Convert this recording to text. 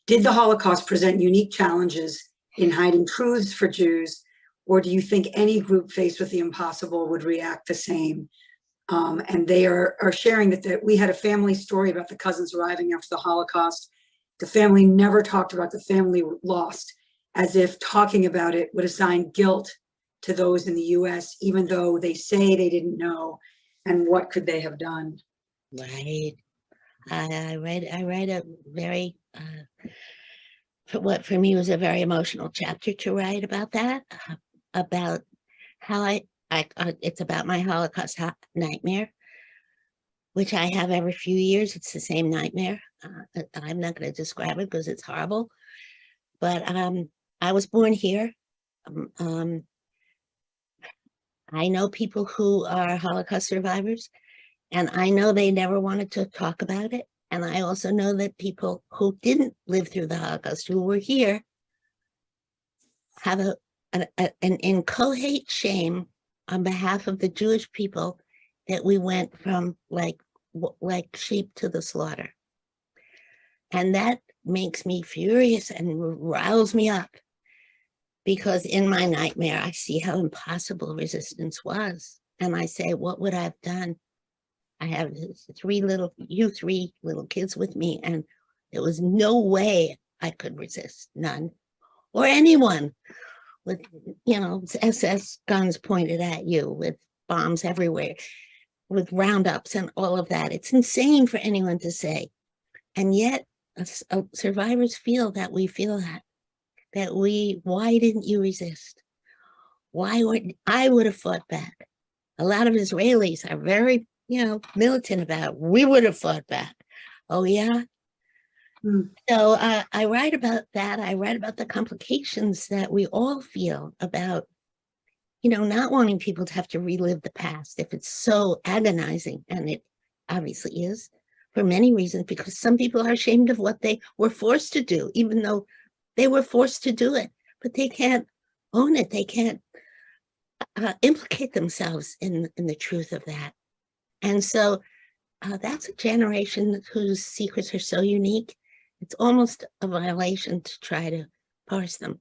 Did the Holocaust present unique challenges in hiding truths for Jews, or do you think any group faced with the impossible would react the same? And they are sharing that we had a family story about the cousins arriving after the Holocaust. The family never talked about the family lost, as if talking about it would assign guilt to those in the US, even though they say they didn't know. And what could they have done? Right. I read a very, for what for me was a very emotional chapter to write about that, about how it's about my Holocaust nightmare, which I have every few years. It's the same nightmare. I'm not going to describe it because it's horrible. But I was born here. I know people who are Holocaust survivors, and I know they never wanted to talk about it. And I also know that people who didn't live through the Holocaust, who were here, have an inchoate shame on behalf of the Jewish people that we went from like sheep to the slaughter. And that makes me furious and riles me up, because in my nightmare, I see how impossible resistance was. And I say, what would I have done? I have three little kids with me, and there was no way I could resist, none, or anyone with, SS guns pointed at you, with bombs everywhere, with roundups and all of that. It's insane for anyone to say. And yet survivors feel that we feel that why didn't you resist? I would have fought back. A lot of Israelis are very, militant about, we would have fought back. Oh, yeah. So I write about that. I write about the complications that we all feel about, not wanting people to have to relive the past if it's so agonizing. And it obviously is for many reasons, because some people are ashamed of what they were forced to do, even though they were forced to do it, but they can't own it. They can't implicate themselves in the truth of that. And so that's a generation whose secrets are so unique. It's almost a violation to try to parse them.